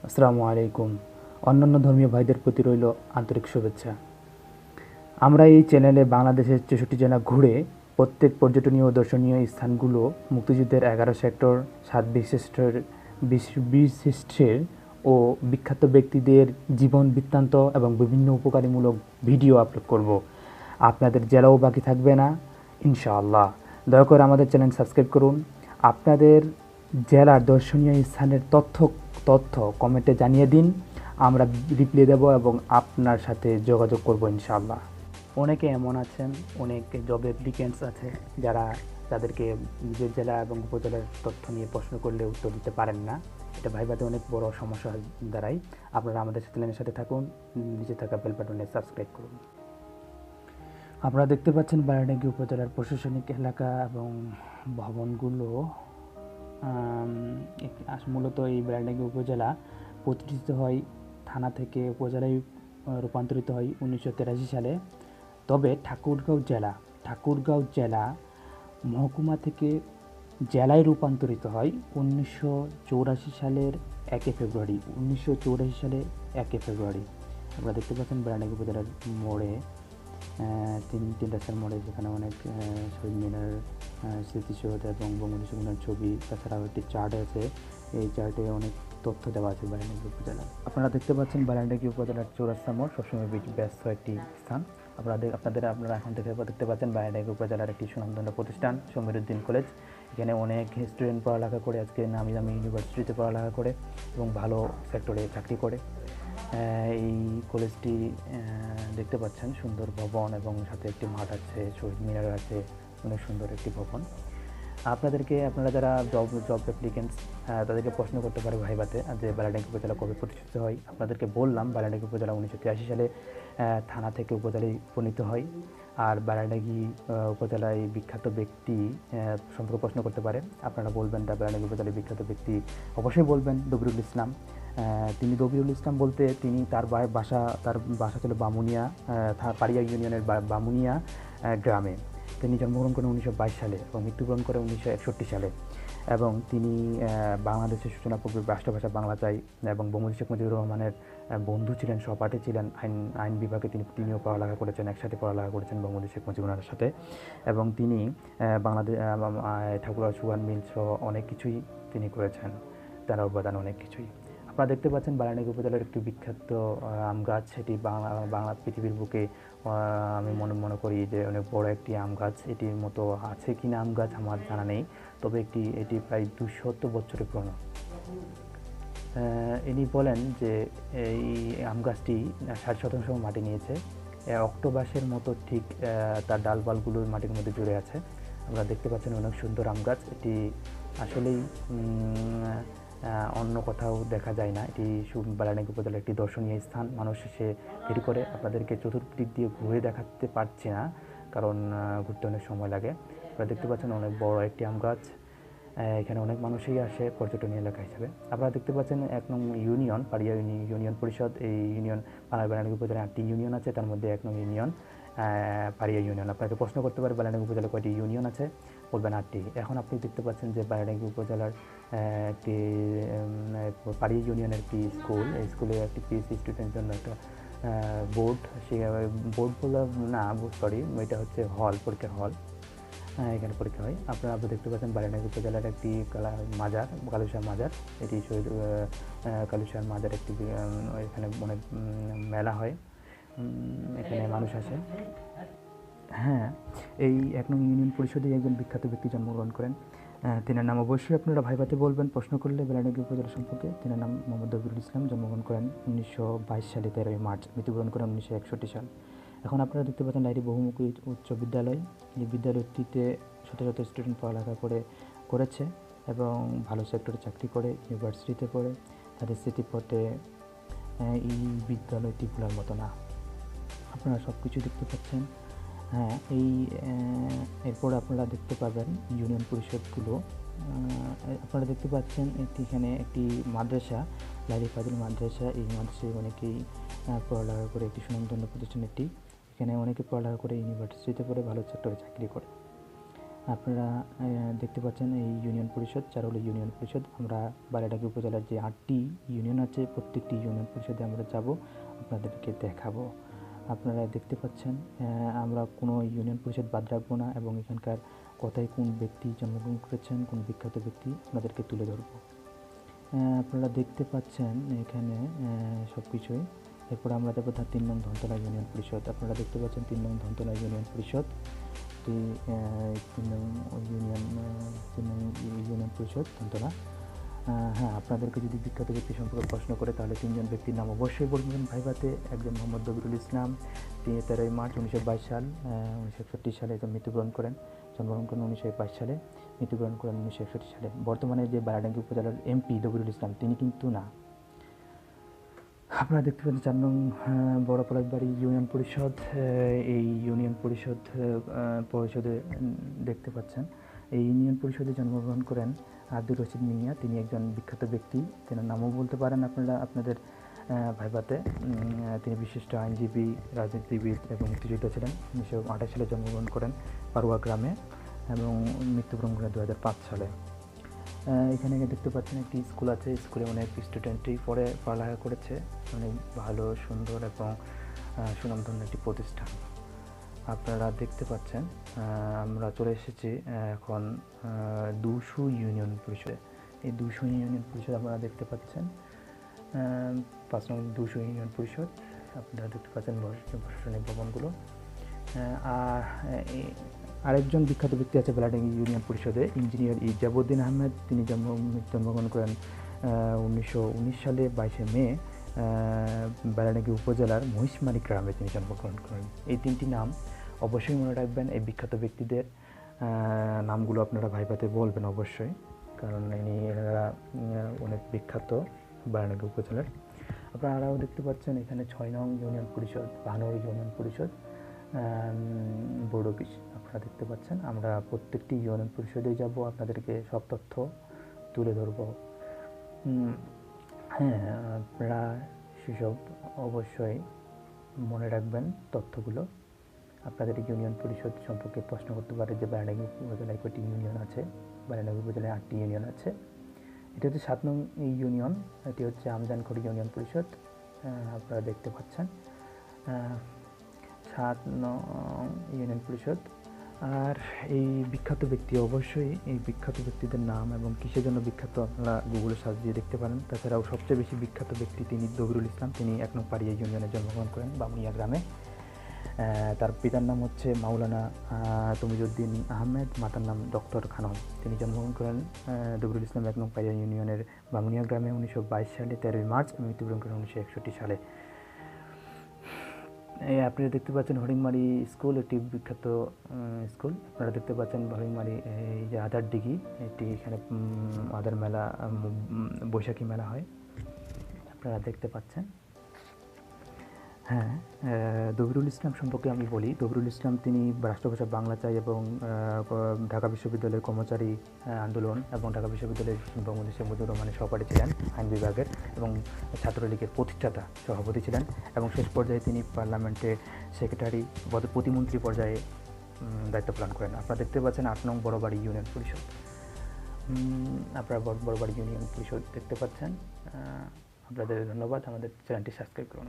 আসসালামু আলাইকুম। অন্যান্য ধর্মীয় ভাইদের প্রতি রইল আন্তরিক শুভেচ্ছা। আমরা এই চ্যানেলে বাংলাদেশের ৬৪ জেলা ঘুরে প্রত্যেক পর্যটনীয় ও দর্শনীয় স্থানগুলো, মুক্তিযুদ্ধের ১১ সেক্টর, ৭ বীরশ্রেষ্ঠের ও বিখ্যাত ব্যক্তিদের জীবন বৃত্তান্ত এবং বিভিন্ন উপকারীমূলক ভিডিও আপলোড করব। আপনাদের জেলাও বাকি থাকবে না ইনশাআল্লাহ। দয়া করে আমাদের চ্যানেল সাবস্ক্রাইব করুন। আপনাদের জেলার দর্শনীয় স্থানের তথ্য কমেন্টে জানিয়ে দিন। আমরা রিপ্লাই দেব এবং আপনার সাথে যোগাযোগ করব ইনশাআল্লাহ। অনেকে এমন আছেন, অনেক জব অ্যাপ্লিকেন্টস আছে যাদেরকে নিজের জেলা এবং উপজেলার তথ্য নিয়ে প্রশ্ন করলে উত্তর দিতে পারেন না। এটা ভাইবাতে অনেক বড় সমস্যা দাঁড়ায়। আপনারা আমাদের চ্যানেলের সাথে থাকুন, নিচে থাকা বেল বাটনে সাবস্ক্রাইব করুন। আপনারা দেখতে পাচ্ছেন বারাডাঙ্গি উপজেলার প্রশাসনিক এলাকা এবং ভবনগুলো। মূলত এই বারাডাঙ্গি উপজেলা প্রতিষ্ঠিত হয় থানা থেকে উপজেলায় রূপান্তরিত হয় 1983 সালে। তবে ঠাকুরগাঁও জেলা মহকুমা থেকে জেলায় রূপান্তরিত হয় 1984 সালের 1 ফেব্রুয়ারি। 1984 সালে 1 ফেব্রুয়ারি আপনারা দেখতে পাচ্ছেন বারাডাঙ্গি উপজেলার মোড়ে, তিন রাস্তার মোড়ে, যেখানে অনেক শহীদ মিনার, স্মৃতিসৌধ এবং বঙ্গবন্ধু শেখ ছবি, তাছাড়াও একটি চার্ট আছে। এই চার্টে অনেক তথ্য দেওয়া আছে বারাডাঙ্গি উপজেলার। আপনারা দেখতে পাচ্ছেন বারাডাঙ্গি উপজেলার চৌরাস্তা মোড় সবসময় ব্যস্ত একটি স্থান। আপনারা এখন দেখতে পাচ্ছেন বারাডাঙ্গি উপজেলার একটি সুনামধন্য প্রতিষ্ঠান সমীরউদ্দিন কলেজ। এখানে অনেক স্টুডেন্ট পড়ালেখা করে, আজকে নামি দামি ইউনিভার্সিটিতে পড়ালেখা করে এবং ভালো সেক্টরে চাকরি করে। এই কলেজটি দেখতে পাচ্ছেন সুন্দর ভবন এবং সাথে একটি মাঠ আছে, শহীদ মিনার আছে, অনেক সুন্দর একটি ভবন। আপনারা যারা জব অ্যাপ্লিকেন্টস, তাদেরকে প্রশ্ন করতে পারে ভাইভাতে যে বারাডাঙ্গি উপজেলা কবে প্রতিষ্ঠিত হয়। আপনাদেরকে বললাম বারাডাঙ্গি উপজেলা 1983 সালে থানা থেকে উপজেলায় উপনীত হয়। আর বারাডাঙ্গি উপজেলায় বিখ্যাত ব্যক্তি সম্পর্কে প্রশ্ন করতে পারে। আপনারা বলবেন বারাডাঙ্গি উপজেলায় বিখ্যাত ব্যক্তি, অবশ্যই বলবেন দবিরুল ইসলাম। তিনি দবিরুল ইসলাম বলতে তিনি তার বাসা ছিল বামুনিয়া, পাড়িয়া ইউনিয়নের বামুনিয়া গ্রামে। তিনি জন্মগ্রহণ করেন 1922 সালে এবং মৃত্যুবরণ করেন 1961 সালে। এবং তিনি বাংলাদেশের সূচনাপূর্বে রাষ্ট্রভাষা বাংলা চাই এবং বঙ্গবন্ধু শেখ মুজিবুর রহমানের বন্ধু ছিলেন, সহপাঠী ছিলেন। আইন বিভাগে তিনিও পড়ালেখা করেছেন, একসাথে পড়ালেখা করেছেন বঙ্গবন্ধু শেখ মুজিবুর সাথে। এবং তিনি বাংলাদেশ ঠাকুরগাঁও সুগার মিল সহ অনেক কিছুই তিনি করেছেন, তার অবদান অনেক কিছুই। আপনারা দেখতে পাচ্ছেন বারাডাঙ্গি উপজেলার একটি বিখ্যাত আম গাছ। এটি বাংলা পৃথিবীর বুকে আমি মনে করি যে অনেক বড় একটি আম গাছ। এটির মতো আছে কি না আম গাছ আমার জানা নেই, তবে এটি প্রায় 200 বছরের পুরনো। ইনি বলেন যে এই আম গাছটি 60% মাটি নিয়েছে। অক্টোবাসের মতো ঠিক তার ডালপালগুলো মাটির মধ্যে জুড়ে আছে। আপনারা দেখতে পাচ্ছেন অনেক সুন্দর আম গাছ। এটি আসলেই অন্য কোথাও দেখা যায় না। এটি বারাডাঙ্গি উপজেলার একটি দর্শনীয় স্থান। মানুষ এসে ভিড় করে। আপনাদেরকে চতুর্দিক দিয়ে ঘুরে দেখাতে পারছি না, কারণ ঘুরতে অনেক সময় লাগে। আপনারা দেখতে পাচ্ছেন অনেক বড় একটি আম গাছ। এখানে অনেক মানুষই আসে পর্যটনীয় এলাকা হিসেবে। আপনারা দেখতে পাচ্ছেন 1 নং ইউনিয়ন, পাড়িয়া ইউনিয়ন পরিষদ। এই ইউনিয়ন বারাডাঙ্গি উপজেলায় 8টি ইউনিয়ন আছে, তার মধ্যে 1 নং ইউনিয়ন পাড়িয়া ইউনিয়ন। আপনাকে প্রশ্ন করতে পারে বারাডাঙ্গি উপজেলায় কয়টি ইউনিয়ন আছে, বলবেন 8টি। এখন আপনি দেখতে পাচ্ছেন যে বারাডাঙ্গি উপজেলার একটি পাড়িয়া ইউনিয়নের একটি স্কুল। এই স্কুলে একটি পিএসসি স্টুডেন্টের জন্য একটা বোর্ড, বোর্ড বলা না, সরি, এটা হচ্ছে হল, পরীক্ষার হল। এখানে পরীক্ষা হয়। আপনারা দেখতে পাচ্ছেন বারাডাঙ্গি উপজেলার একটি কালুশাহ মাজার। এটি শহীদ কালুশাহ মাজার একটি, এখানে অনেক মেলা হয়, এখানে মানুষ আসে। হ্যাঁ, এই 1 নং ইউনিয়ন পরিষদে একজন বিখ্যাত ব্যক্তি জন্মগ্রহণ করেন। তিনার নাম অবশ্যই আপনারা ভাইভাতে বলবেন প্রশ্ন করলে বারাডাঙ্গি উপজেলা সম্পর্কে। তিনার নাম মোহাম্মদ দবিরুল ইসলাম, জন্মগ্রহণ করেন 1922 সালে 13 মার্চ, মৃত্যুবরণ করেন 1961 সাল। এখন আপনারা দেখতে পাচ্ছেন ডায়েরি বহুমুখী উচ্চ বিদ্যালয়। এই বিদ্যালয়টিতে শত শত স্টুডেন্ট পড়ালেখা করেছে এবং ভালো সেক্টরে চাকরি করে, ইউনিভার্সিটিতে পড়ে। তাদের স্মৃতিপথে এই বিদ্যালয়টি ভোলার মতো না। আপনারা সব কিছু দেখতে পাচ্ছেন। হ্যাঁ, এরপর আপনারা দেখতে পাবেন ইউনিয়ন পরিষদগুলো। আপনারা দেখতে পাচ্ছেন এখানে একটি মাদ্রাসা, লাইলি ফাজিল মাদ্রাসা। এই মাদ্রাসায় অনেকেই পড়ালেখা করে, একটি সুনামধন্য প্রতিষ্ঠান এটি। এখানে অনেকে পড়ালেখা করে ইউনিভার্সিটিতে পড়ে, ভালো সেক্টরে চাকরি করে। আপনারা দেখতে পাচ্ছেন এই ইউনিয়ন পরিষদ চারুলি ইউনিয়ন পরিষদ। আমরা বালিয়াডাঙ্গি উপজেলার যে 8টি ইউনিয়ন আছে প্রত্যেকটি ইউনিয়ন পরিষদে আমরা যাব, আপনাদেরকে দেখাবো। আপনারা দেখতে পাচ্ছেন আমরা কোনো ইউনিয়ন পরিষদ বাদ রাখবো না এবং এখানকার কোথায় কোন ব্যক্তি জন্মগ্রহণ করেছেন, কোন বিখ্যাত ব্যক্তি আপনাদেরকে তুলে ধরবো। আপনারা দেখতে পাচ্ছেন এখানে সব কিছুই। এরপর আমরা যাবো 3 নং ধনতলা ইউনিয়ন পরিষদ। আপনারা দেখতে পাচ্ছেন 3 নং ধনতলা ইউনিয়ন পরিষদ, 3 নং ইউনিয়ন পরিষদ ধনতলা। হ্যাঁ, আপনাদেরকে যদি বিখ্যাত ব্যক্তি সম্পর্কে প্রশ্ন করে তাহলে 3জন ব্যক্তির নাম অবশ্যই বলবেন ভাইভাতে। একজন মোহাম্মদ দবিরুল ইসলাম, তিনি 13 মার্চ 1922 সাল 1961 সালে মৃত্যুবরণ করেন। জন্মগ্রহণ করেন 1922 সালে, মৃত্যুবরণ করেন 1961 সালে। বর্তমানে যে বালিয়াডাঙ্গি উপজেলার এমপি দবিরুল ইসলাম তিনি কিন্তু না। আপনারা দেখতে পাচ্ছেন 4 নং বড় পলাশবাড়ি ইউনিয়ন পরিষদ। এই ইউনিয়ন পরিষদে দেখতে পাচ্ছেন এই ইউনিয়ন পরিষদে জন্মগ্রহণ করেন আব্দুর রশিদ মিয়া। তিনি একজন বিখ্যাত ব্যক্তি, তেনার নামও বলতে পারেন আপনারা আপনাদের ভাইভাতে। তিনি বিশিষ্ট আইনজীবী, রাজনীতিবিদ এবং মুক্তিযোদ্ধা ছিলেন। 1928 সালে জন্মগ্রহণ করেন পারুয়া গ্রামে এবং মৃত্যুবরণ করেন 2005 সালে। এখানে দেখতে পাচ্ছেন একটি স্কুল আছে, স্কুলে অনেক স্টুডেন্টই পড়ালেখা করেছে, অনেক ভালো সুন্দর এবং সুনামধন্য একটি প্রতিষ্ঠান। আপনারা দেখতে পাচ্ছেন আমরা চলে এসেছি এখন 200 ইউনিয়ন পরিষদে। এই 200 ইউনিয়ন পরিষদ আপনারা দেখতে পাচ্ছেন 5 নং 200 ইউনিয়ন পরিষদ। আপনারা দেখতে পাচ্ছেন প্রশাসনিক ভবনগুলো। আর আরেকজন বিখ্যাত ব্যক্তি আছে বালিয়াডাঙ্গি ইউনিয়ন পরিষদে, ইঞ্জিনিয়ার ইজাবুদ্দিন আহমেদ। তিনি জন্মগ্রহণ করেন 1919 সালে 22শে মে বালিয়াডাঙ্গি উপজেলার মহিষমারি গ্রামে তিনি জন্মগ্রহণ করেন। এই 3টি নাম অবশ্যই মনে রাখবেন। এই বিখ্যাত ব্যক্তিদের নামগুলো আপনারা ভাইভাতে বলবেন অবশ্যই, কারণ এনারা অনেক বিখ্যাত বালিয়াডাঙ্গি উপজেলার। আপনারা আরও দেখতে পাচ্ছেন এখানে 6 নং ইউনিয়ন পরিষদ, ভানুরি ইউনিয়ন পরিষদ, বোর্ড অফিস। আপনারা দেখতে পাচ্ছেন আমরা প্রত্যেকটি ইউনিয়ন পরিষদে যাব, আপনাদেরকে সব তথ্য তুলে ধরব। হ্যাঁ, আপনারা সেসব অবশ্যই মনে রাখবেন তথ্যগুলো। আপনাদের ইউনিয়ন পরিষদ সম্পর্কে প্রশ্ন করতে পারে যে বালিয়াডাঙ্গি উপজেলায় কয়টি ইউনিয়ন আছে। বালিয়াডাঙ্গি উপজেলায় 8টি ইউনিয়ন আছে। এটি হচ্ছে 7 নং ইউনিয়ন, এটি হচ্ছে আমজানখড়ি ইউনিয়ন পরিষদ। আপনারা দেখতে পাচ্ছেন 7 নং ইউনিয়ন পরিষদ। আর এই বিখ্যাত ব্যক্তি অবশ্যই এই বিখ্যাত ব্যক্তিদের নাম এবং কিসের জন্য বিখ্যাত আপনারা গুগলে সার্চ দিয়ে দেখতে পারেন। তাছাড়াও সবচেয়ে বেশি বিখ্যাত ব্যক্তি তিনি দবিরুল ইসলাম। তিনি 1 নং পাড়িয়া ইউনিয়নে জন্মগ্রহণ করেন বামুনিয়া গ্রামে। তার পিতার নাম হচ্ছে মাওলানা তমিজউদ্দিন আহমেদ, মাতার নাম ডক্টর খানম। তিনি জন্মগ্রহণ করেন দবিরুল ইসলাম 1 নং পাড়িয়া ইউনিয়নের বামুনিয়া গ্রামে 1922 সালে 13 মার্চ, মৃত্যুবরণ করেন 1961 সালে। আপনারা দেখতে পাচ্ছেন হরিংমারি স্কুল, একটি বিখ্যাত স্কুল। আপনারা দেখতে পাচ্ছেন হরিংমারি এই যে আদার দিঘি, এটি এখানে আদার মেলা, বৈশাখী মেলা হয়, আপনারা দেখতে পাচ্ছেন। হ্যাঁ, দবিরুল ইসলাম সম্পর্কে আমি বলি। দবিরুল ইসলাম তিনি রাষ্ট্রভাষা বাংলা চাই এবং ঢাকা বিশ্ববিদ্যালয়ের কর্মচারী আন্দোলন এবং ঢাকা বিশ্ববিদ্যালয়ের বঙ্গবন্ধু শেখ মুজিবুর রহমানের সহপাঠী ছিলেন আইন বিভাগের এবং ছাত্রলীগের প্রতিষ্ঠাতা সভাপতি ছিলেন এবং শেষ পর্যায়ে তিনি পার্লামেন্টে সেক্রেটারি প্রতিমন্ত্রী পর্যায়ে দায়িত্ব পালন করেন। আপনারা দেখতে পাচ্ছেন 8 নং বড়বাড়ি ইউনিয়ন পরিষদ। আপনারা বড়বাড়ি ইউনিয়ন পরিষদ দেখতে পাচ্ছেন। আপনাদের ধন্যবাদ। আমাদের চ্যানেলটি সাবস্ক্রাইব করুন।